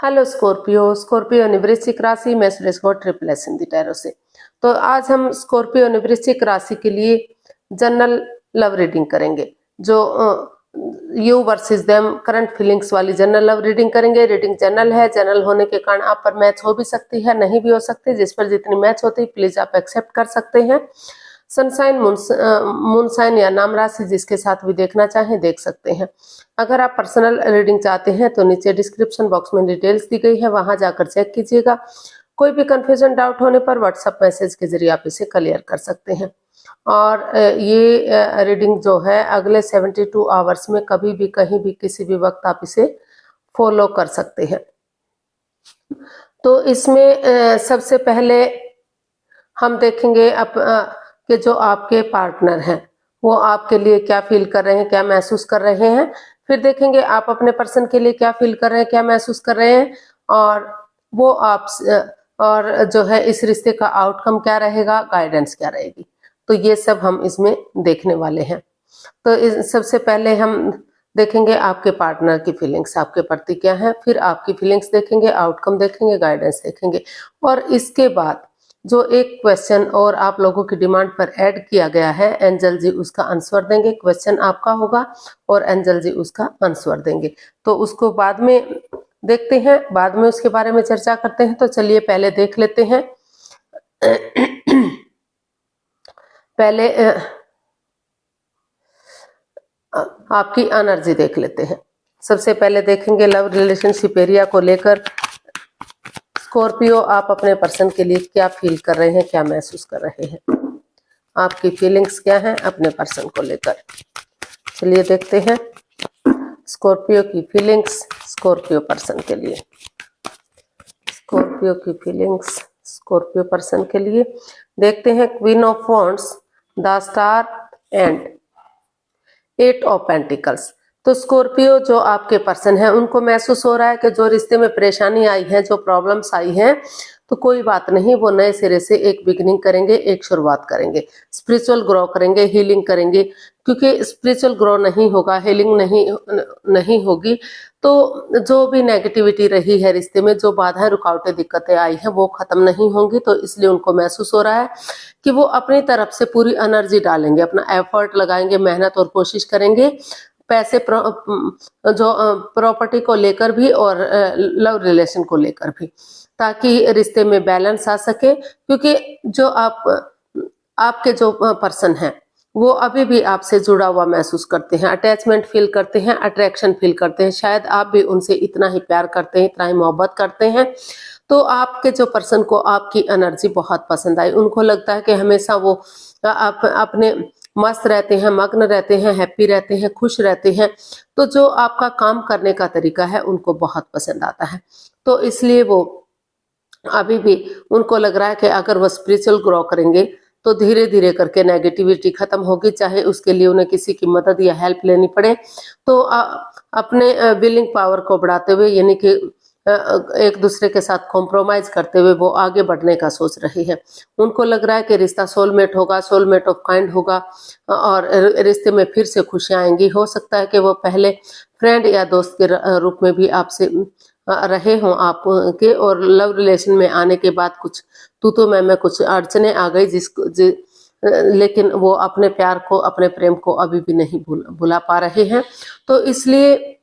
Hello Scorpio. Scorpio यानी वृश्चिक राशि में Suresh Gaud triple S Hindi tarot से। तो आज हम स्कॉर्पियो यानी वृश्चिक राशि के लिए जनरल लव रीडिंग करेंगे, जो you versus them current feelings वाली जनरल लव रीडिंग करेंगे। रीडिंग जनरल है, जनरल होने के कारण आप पर मैच हो भी सकती है, नहीं भी हो सकती। जिस पर जितनी मैच होती है प्लीज आप एक्सेप्ट कर सकते हैं। सनसाइन, मून साइन या नाम राशि जिसके साथ भी देखना चाहें देख सकते हैं। अगर आप पर्सनल रीडिंग चाहते हैं तो नीचे डिस्क्रिप्शन बॉक्स में डिटेल्स दी गई है, वहां जाकर चेक कीजिएगा। कोई भी कंफ्यूजन डाउट होने पर व्हाट्सएप मैसेज के जरिए आप इसे क्लियर कर सकते हैं। और ये रीडिंग जो है अगले 72 आवर्स में कभी भी कहीं भी किसी भी वक्त आप इसे फॉलो कर सकते हैं। तो इसमें सबसे पहले हम देखेंगे कि जो आपके पार्टनर हैं वो आपके लिए क्या फील कर रहे हैं, क्या महसूस कर रहे हैं। फिर देखेंगे आप अपने पर्सन के लिए क्या फील कर रहे हैं, क्या महसूस कर रहे हैं, और वो आप और जो है इस रिश्ते का आउटकम क्या रहेगा, गाइडेंस क्या रहेगी। तो ये सब हम इसमें देखने वाले हैं। तो सबसे पहले हम देखेंगे आपके पार्टनर की फीलिंग्स आपके प्रति क्या है, फिर आपकी फीलिंग्स देखेंगे, आउटकम देखेंगे, गाइडेंस देखेंगे। और इसके बाद जो एक क्वेश्चन और आप लोगों की डिमांड पर ऐड किया गया है, एंजल जी उसका आंसर देंगे। क्वेश्चन आपका होगा और एंजल जी उसका आंसर देंगे। तो उसको बाद में देखते हैं, बाद में उसके बारे में चर्चा करते हैं। तो चलिए पहले देख लेते हैं। पहले आपकी एनर्जी देख लेते हैं। सबसे पहले देखेंगे लव रिलेशनशिप एरिया को लेकर स्कॉर्पियो आप अपने पर्सन के लिए क्या फील कर रहे हैं, क्या महसूस कर रहे हैं, आपकी फीलिंग्स क्या हैं अपने पर्सन को लेकर। चलिए देखते हैं स्कॉर्पियो की फीलिंग्स स्कॉर्पियो पर्सन के लिए। स्कॉर्पियो की फीलिंग्स स्कॉर्पियो पर्सन के लिए देखते हैं queen of wands, the star and 8 of pentacles. तो स्कॉर्पियो जो आपके पर्सन है उनको महसूस हो रहा है कि जो रिश्ते में परेशानी आई है, जो प्रॉब्लम्स आई हैं, तो कोई बात नहीं, वो नए सिरे से एक बिगिनिंग करेंगे, एक शुरुआत करेंगे, स्पिरिचुअल ग्रो करेंगे, हीलिंग करेंगे। क्योंकि स्पिरिचुअल ग्रो नहीं होगा, हीलिंग नहीं होगी, तो जो भी नेगेटिविटी रही है रिश्ते में, जो बाधाएं रुकावटें दिक्कतें आई हैं वो खत्म नहीं होंगी। तो इसलिए उनको महसूस हो रहा है कि वो अपनी तरफ से पूरी एनर्जी डालेंगे, अपना एफर्ट लगाएंगे, मेहनत और कोशिश करेंगे, पैसे जो प्रॉपर्टी को लेकर भी और लव रिलेशन को लेकर भी, ताकि रिश्ते में बैलेंस आ सके। क्योंकि जो आपके जो पर्सन है वो अभी भी आपसे जुड़ा हुआ महसूस करते हैं, अटैचमेंट फील करते हैं, अट्रैक्शन फील करते हैं। शायद आप भी उनसे इतना ही प्यार करते हैं, इतना ही मोहब्बत करते हैं। तो आपके जो पर्सन को आपकी एनर्जी बहुत पसंद आई। उनको लगता है कि हमेशा वो अपने मस्त रहते हैं, मग्न रहते हैं, हैप्पी रहते हैं, खुश रहते हैं। तो जो आपका काम करने का तरीका है उनको बहुत पसंद आता है। तो इसलिए वो अभी भी उनको लग रहा है कि अगर वो स्पिरिचुअल ग्रो करेंगे तो धीरे धीरे करके नेगेटिविटी खत्म होगी, चाहे उसके लिए उन्हें किसी की मदद या हेल्प लेनी पड़े। तो अपने विलिंग पावर को बढ़ाते हुए, यानी कि एक दूसरे के साथ कॉम्प्रोमाइज करते हुए वो आगे बढ़ने का सोच रही है। उनको लग रहा है कि रिश्ता सोलमेट होगा, सोलमेट ऑफ काइंड होगा, और रिश्ते में फिर से खुशियां आएंगी। हो सकता है कि वो पहले फ्रेंड या दोस्त के रूप में भी आपसे रहे हों आपके, और लव रिलेशन में आने के बाद कुछ तू मैं कुछ अड़चने आ गई, लेकिन वो अपने प्यार को, अपने प्रेम को अभी भी नहीं भुला पा रहे हैं। तो इसलिए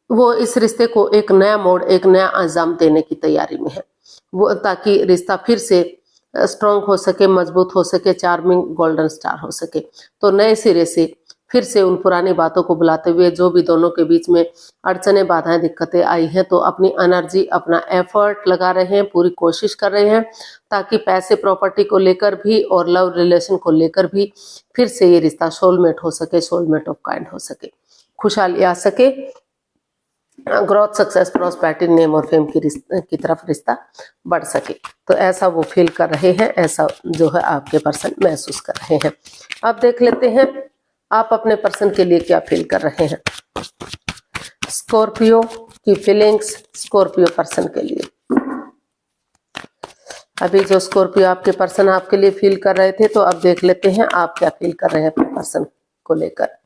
वो इस रिश्ते को एक नया मोड़, एक नया अंजाम देने की तैयारी में है वो, ताकि रिश्ता फिर से स्ट्रॉन्ग हो सके, मजबूत हो सके, चार्मिंग गोल्डन स्टार हो सके। तो नए सिरे से फिर से उन पुरानी बातों को बुलाते हुए, जो भी दोनों के बीच में अड़चने, बाधाएं, दिक्कतें आई हैं, तो अपनी एनर्जी, अपना एफर्ट लगा रहे हैं, पूरी कोशिश कर रहे हैं, ताकि पैसे प्रॉपर्टी को लेकर भी और लव रिलेशन को लेकर भी फिर से ये रिश्ता सोलमेट हो सके, सोलमेट ऑफ काइंड हो सके, खुशहाली आ सके, ग्रोथ, सक्सेस, प्रॉस्पेरिटी, नेम और फेम की तरफ रिश्ता बढ़ सके। तो ऐसा वो फील कर रहे हैं, ऐसा जो है आपके पर्सन महसूस कर रहे हैं। अब देख लेते हैं आप अपने पर्सन के लिए क्या फील कर रहे हैं। स्कॉर्पियो की फीलिंग्स स्कॉर्पियो पर्सन के लिए। अभी जो स्कॉर्पियो आपके पर्सन आपके लिए फील कर रहे थे, तो अब देख लेते हैं आप क्या फील कर रहे हैं अपने पर्सन को लेकर।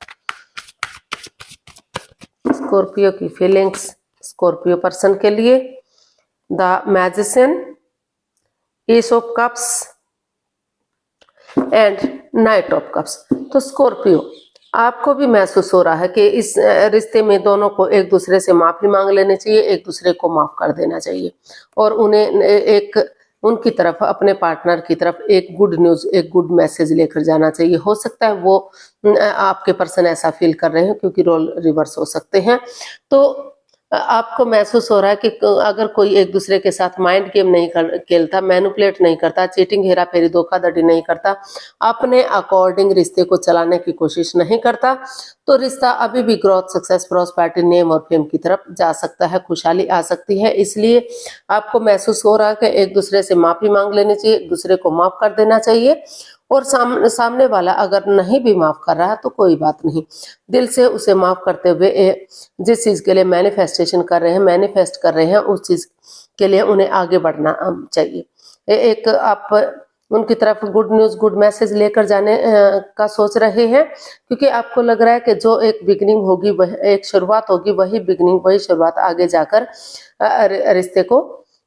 स्कॉर्पियो की फीलिंग्स स्कॉर्पियो पर्सन के लिए the magician, S of cups and night of cups. तो स्कॉर्पियो, आपको भी महसूस हो रहा है कि इस रिश्ते में दोनों को एक दूसरे से माफी मांग लेनी चाहिए, एक दूसरे को माफ कर देना चाहिए और उन्हें एक उनकी तरफ, अपने पार्टनर की तरफ एक गुड न्यूज, एक गुड मैसेज लेकर जाना चाहिए। हो सकता है वो आपके पर्सन ऐसा फील कर रहे हैं क्योंकि रोल रिवर्स हो सकते हैं। तो आपको महसूस हो रहा है कि अगर कोई एक दूसरे के साथ माइंड गेम नहीं खेलता, मैनिपुलेट नहीं करता, चीटिंग, हेरा फेरी, धोखाधड़ी नहीं करता, अपने अकॉर्डिंग रिश्ते को चलाने की कोशिश नहीं करता, तो रिश्ता अभी भी ग्रोथ, सक्सेस, प्रॉस्पेरिटी, नेम और फेम की तरफ जा सकता है, खुशहाली आ सकती है। इसलिए आपको महसूस हो रहा है कि एक दूसरे से माफी मांग लेनी चाहिए, एक दूसरे को माफ कर देना चाहिए और सामने वाला अगर नहीं भी माफ कर रहा है तो कोई बात नहीं, दिल से उसे माफ करते हुए जिस चीज के लिए मैनिफेस्टेशन कर रहे हैं, मैनिफेस्ट कर रहे हैं, उस चीज के लिए उन्हें आगे बढ़ना चाहिए। एक आप उनकी तरफ गुड न्यूज, गुड मैसेज लेकर जाने का सोच रहे हैं क्योंकि आपको लग रहा है कि जो एक बिगनिंग होगी, वह एक शुरुआत होगी, वही बिगनिंग, वही शुरुआत आगे जाकर रिश्ते को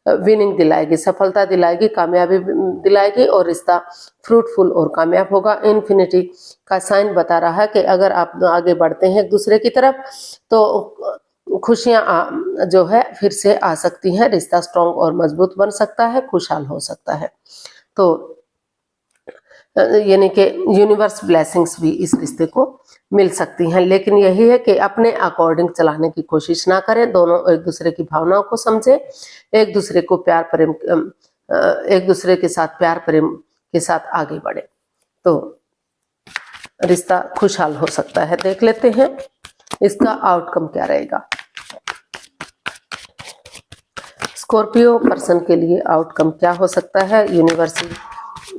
विनिंग दिलाएगी, सफलता दिलाएगी, कामयाबी दिलाएगी और रिश्ता फ्रूटफुल और कामयाब होगा। इन्फिनिटी का साइन बता रहा है कि अगर आप आगे बढ़ते हैं एक दूसरे की तरफ तो खुशियां जो है फिर से आ सकती हैं, रिश्ता स्ट्रॉन्ग और मजबूत बन सकता है, खुशहाल हो सकता है। तो यानी कि यूनिवर्स ब्लेसिंग्स भी इस रिश्ते को मिल सकती हैं, लेकिन यही है कि अपने अकॉर्डिंग चलाने की कोशिश ना करें, दोनों एक दूसरे की भावनाओं को समझें, एक दूसरे को प्यार प्रेम, एक दूसरे के साथ प्यार प्रेम के साथ आगे बढ़े तो रिश्ता खुशहाल हो सकता है। देख लेते हैं इसका आउटकम क्या रहेगा। स्कॉर्पियो पर्सन के लिए आउटकम क्या हो सकता है, यूनिवर्स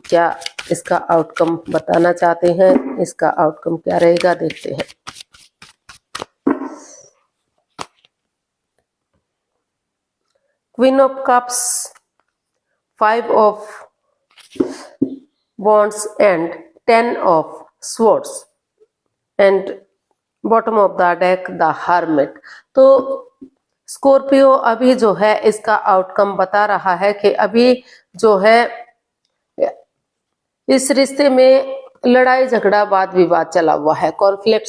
क्या इसका आउटकम बताना चाहते हैं, इसका आउटकम क्या रहेगा, देखते हैं। Queen of cups, 5 of wands and 10 of swords and bottom of the deck the hermit. तो स्कॉर्पियो अभी जो है इसका आउटकम बता रहा है कि अभी जो है इस रिश्ते में लड़ाई झगड़ा, वाद विवाद चला हुआ है, कॉन्फ्लिक्ट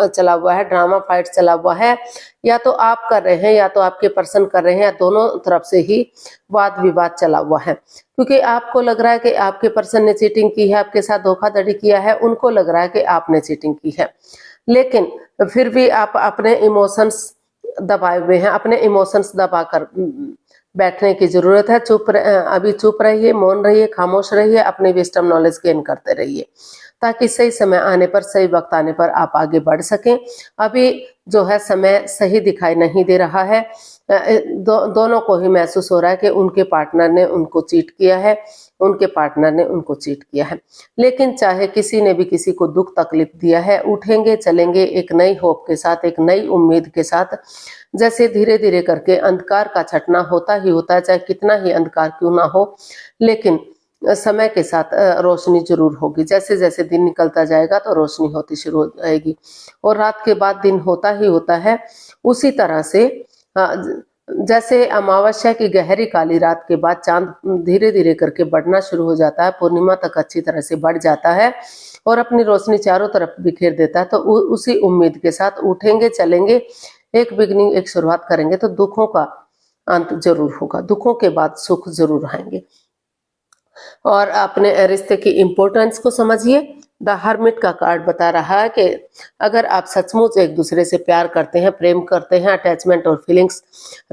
चला हुआ है, ड्रामा फाइट चला हुआ है, या तो आप कर रहे हैं या तो आपके पर्सन कर रहे हैं, या दोनों तरफ से ही वाद विवाद चला हुआ है क्योंकि आपको लग रहा है कि आपके पर्सन ने चीटिंग की है, आपके साथ धोखाधड़ी किया है, उनको लग रहा है कि आपने चीटिंग की है, लेकिन फिर भी आप अपने इमोशंस दबाए हुए हैं, अपने इमोशंस दबा कर बैठने की जरूरत है। अभी चुप रहिए, मौन रहिए, खामोश रहिए, अपने विजडम नॉलेज गेन करते रहिए ताकि सही समय आने पर, सही वक्त आने पर आप आगे बढ़ सकें। अभी जो है समय सही दिखाई नहीं दे रहा है, दोनों को ही महसूस हो रहा है कि उनके पार्टनर ने उनको चीट किया है, उनके पार्टनर ने उनको चीट किया है, लेकिन चाहे किसी ने भी किसी को दुख तकलीफ दिया है, उठेंगे चलेंगे एक नई होप के साथ, एक नई उम्मीद के साथ। जैसे धीरे धीरे करके अंधकार का छटना होता ही होता है, चाहे कितना ही अंधकार क्यों ना हो, लेकिन समय के साथ रोशनी जरूर होगी। जैसे जैसे दिन निकलता जाएगा तो रोशनी होती शुरू हो जाएगी और रात के बाद दिन होता ही होता है। उसी तरह से जैसे अमावस्या की गहरी काली रात के बाद चांद धीरे धीरे करके बढ़ना शुरू हो जाता है, पूर्णिमा तक अच्छी तरह से बढ़ जाता है और अपनी रोशनी चारों तरफ बिखेर देता है, तो उसी उम्मीद के साथ उठेंगे चलेंगे, एक बिगनिंग, एक शुरुआत करेंगे तो दुखों का अंत जरूर होगा, दुखों के बाद सुख जरूर आएंगे। और अपने रिश्ते की इम्पोर्टेंस को समझिए। द हर्मिट का कार्ड बता रहा है कि अगर आप सचमुच एक दूसरे से प्यार करते हैं, प्रेम करते हैं, अटैचमेंट और फीलिंग्स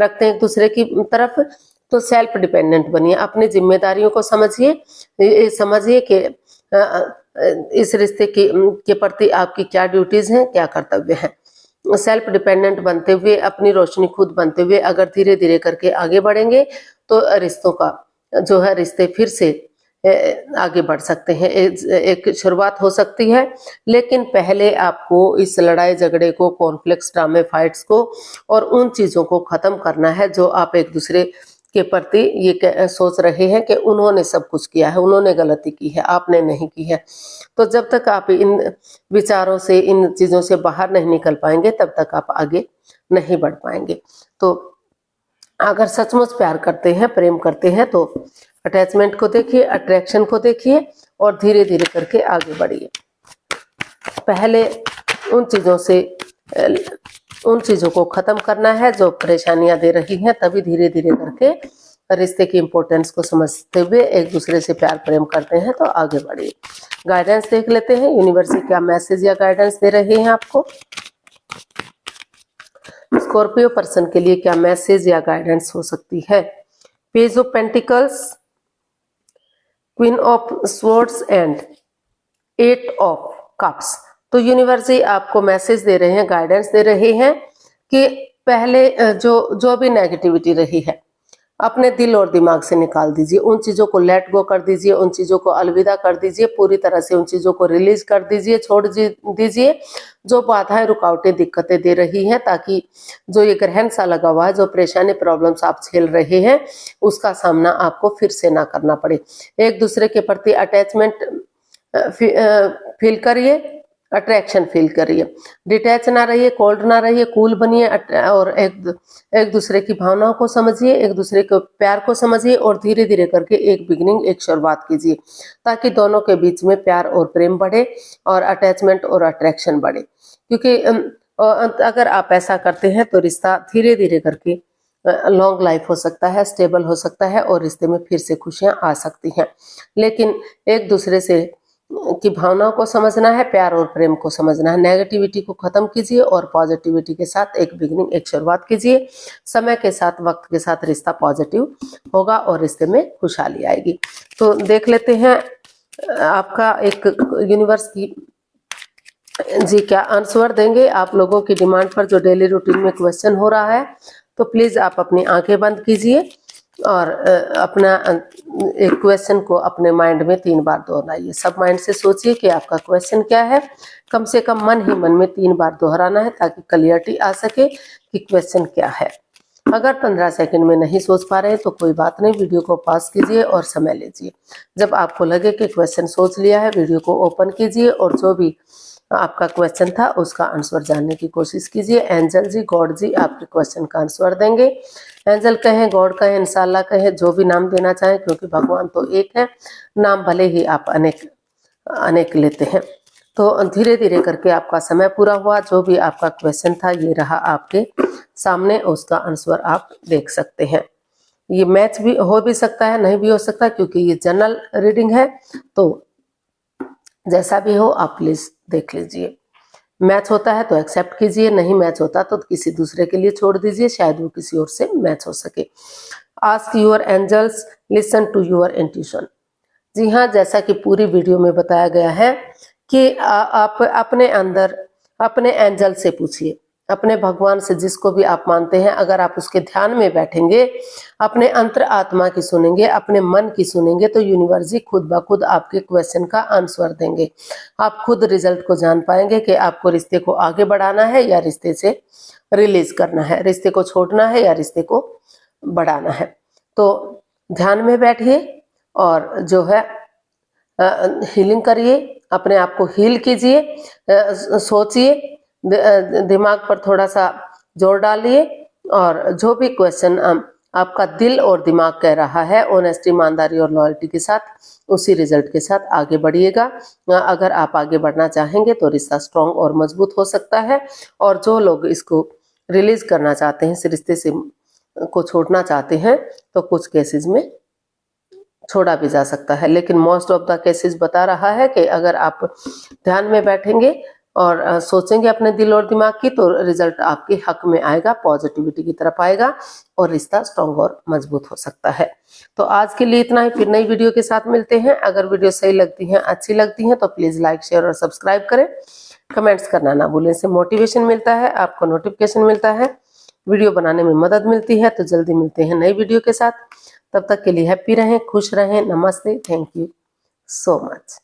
रखते हैं एक दूसरे की तरफ, तो सेल्फ डिपेंडेंट बनिए, अपनी जिम्मेदारियों को समझिए, समझिए कि इस रिश्ते के प्रति आपकी क्या ड्यूटीज हैं, क्या कर्तव्य हैं। सेल्फ डिपेंडेंट बनते हुए, अपनी रोशनी खुद बनते हुए अगर धीरे धीरे करके आगे बढ़ेंगे तो रिश्तों का जो है, रिश्ते फिर से आगे बढ़ सकते हैं, एक शुरुआत हो सकती है। लेकिन पहले आपको इस लड़ाई झगड़े को, कॉन्फ्लिक्ट्स, ड्रामे, फाइट्स को और उन चीजों को खत्म करना है जो आप एक दूसरे के प्रति ये सोच रहे हैं कि उन्होंने सब कुछ किया है, उन्होंने गलती की है, आपने नहीं की है। तो जब तक आप इन विचारों से, इन चीज़ों से बाहर नहीं निकल पाएंगे, तब तक आप आगे नहीं बढ़ पाएंगे। तो अगर सचमुच प्यार करते हैं, प्रेम करते हैं, तो अटैचमेंट को देखिए, अट्रैक्शन को देखिए और धीरे धीरे करके आगे बढ़िए। पहले उन चीज़ों को ख़त्म करना है जो परेशानियां दे रही हैं, तभी धीरे धीरे करके रिश्ते की इम्पोर्टेंस को समझते हुए एक दूसरे से प्यार प्रेम करते हैं तो आगे बढ़िए। गाइडेंस देख लेते हैं, यूनिवर्स से क्या मैसेज या गाइडेंस दे रहे हैं आपको। स्कॉर्पियो पर्सन के लिए क्या मैसेज या गाइडेंस हो सकती है। Page of pentacles, queen of swords and 8 of cups. तो यूनिवर्स ही आपको मैसेज दे रहे हैं, गाइडेंस दे रहे हैं कि पहले जो भी नेगेटिविटी रही है अपने दिल और दिमाग से निकाल दीजिए, उन चीज़ों को लेट गो कर दीजिए, उन चीज़ों को अलविदा कर दीजिए, पूरी तरह से उन चीज़ों को रिलीज कर दीजिए, छोड़ दीजिए जो बाधाएं, रुकावटें, दिक्कतें दे रही हैं, ताकि जो ये ग्रहण सा लगा हुआ है, जो परेशानी, प्रॉब्लम्स आप झेल रहे हैं, उसका सामना आपको फिर से ना करना पड़े। एक दूसरे के प्रति अटैचमेंट फील करिए, अट्रैक्शन फील करिए, डिटैच ना रहिए, कोल्ड ना रहिए, कूल बनिए और एक दूसरे की भावनाओं को समझिए, एक दूसरे के प्यार को समझिए और धीरे धीरे करके एक बिगिनिंग, एक शुरुआत कीजिए, ताकि दोनों के बीच में प्यार और प्रेम बढ़े और अटैचमेंट और अट्रैक्शन बढ़े। क्योंकि अगर आप ऐसा करते हैं तो रिश्ता धीरे धीरे करके लॉन्ग लाइफ हो सकता है, स्टेबल हो सकता है और रिश्ते में फिर से खुशियां आ सकती हैं। लेकिन एक दूसरे से की भावनाओं को समझना है, प्यार और प्रेम को समझना है। नेगेटिविटी को खत्म कीजिए और पॉजिटिविटी के साथ एक बिगिनिंग, एक शुरुआत कीजिए। समय के साथ, वक्त के साथ रिश्ता पॉजिटिव होगा और रिश्ते में खुशहाली आएगी। तो देख लेते हैं आपका एक यूनिवर्स की जी क्या आंसर देंगे आप लोगों की डिमांड पर, जो डेली रूटीन में क्वेश्चन हो रहा है। तो प्लीज आप अपनी आंखें बंद कीजिए और अपना एक क्वेश्चन को अपने माइंड में 3 बार दोहराइए। सब माइंड से सोचिए कि आपका क्वेश्चन क्या है। कम से कम मन ही मन में 3 बार दोहराना है, ताकि क्लियरिटी आ सके कि क्वेश्चन क्या है। अगर 15 सेकंड में नहीं सोच पा रहे तो कोई बात नहीं, वीडियो को पॉज कीजिए और समय लीजिए। जब आपको लगे कि क्वेश्चन सोच लिया है, वीडियो को ओपन कीजिए और जो भी आपका क्वेश्चन था उसका आंसर जानने की कोशिश कीजिए। एंजल जी, गॉड जी आपके क्वेश्चन का आंसर देंगे। एंजल कहें, गॉड कहें, इंशाल्लाह कहें, जो भी नाम देना चाहें, क्योंकि भगवान तो एक है, नाम भले ही आप अनेक लेते हैं। तो धीरे धीरे करके आपका समय पूरा हुआ। जो भी आपका क्वेश्चन था ये रहा आपके सामने, उसका आंसर आप देख सकते हैं। ये मैच भी हो भी सकता है, नहीं भी हो सकता, क्योंकि ये जनरल रीडिंग है। तो जैसा भी हो आप प्लीज देख लीजिए। मैच होता है तो एक्सेप्ट कीजिए, नहीं मैच होता तो किसी दूसरे के लिए छोड़ दीजिए, शायद वो किसी और से मैच हो सके। Ask your angels, listen to your intuition. जी हाँ, जैसा कि पूरी वीडियो में बताया गया है कि आप अपने अंदर अपने एंजल से पूछिए, अपने भगवान से, जिसको भी आप मानते हैं। अगर आप उसके ध्यान में बैठेंगे, अपने अंतर आत्मा की सुनेंगे, अपने मन की सुनेंगे, तो यूनिवर्स जी खुद ब खुद आपके क्वेश्चन का आंसर देंगे। आप खुद रिजल्ट को जान पाएंगे कि आपको रिश्ते को आगे बढ़ाना है या रिश्ते से रिलीज करना है, रिश्ते को छोड़ना है या रिश्ते को बढ़ाना है। तो ध्यान में बैठिए और जो है हीलिंग करिए, अपने आप को हील कीजिए, सोचिए, दिमाग पर थोड़ा सा जोर डालिए और जो भी क्वेश्चन आपका दिल और दिमाग कह रहा है, ऑनेस्टी, ईमानदारी और लॉयल्टी के साथ, उसी रिजल्ट के साथ आगे बढ़िएगा। अगर आप आगे बढ़ना चाहेंगे तो रिश्ता स्ट्रांग और मजबूत हो सकता है। और जो लोग इसको रिलीज करना चाहते हैं, इस रिश्ते से को छोड़ना चाहते हैं, तो कुछ केसेस में छोड़ा भी जा सकता है। लेकिन मोस्ट ऑफ द केसेस बता रहा है कि अगर आप ध्यान में बैठेंगे और सोचेंगे अपने दिल और दिमाग की, तो रिजल्ट आपके हक में आएगा, पॉजिटिविटी की तरफ आएगा और रिश्ता स्ट्रांग और मजबूत हो सकता है। तो आज के लिए इतना ही, फिर नई वीडियो के साथ मिलते हैं। अगर वीडियो सही लगती है, अच्छी लगती है, तो प्लीज लाइक, शेयर और सब्सक्राइब करें। कमेंट्स करना ना भूलें, इससे मोटिवेशन मिलता है, आपको नोटिफिकेशन मिलता है, वीडियो बनाने में मदद मिलती है। तो जल्दी मिलते हैं नई वीडियो के साथ। तब तक के लिए हैप्पी रहें, खुश रहें। नमस्ते, थैंक यू सो मच।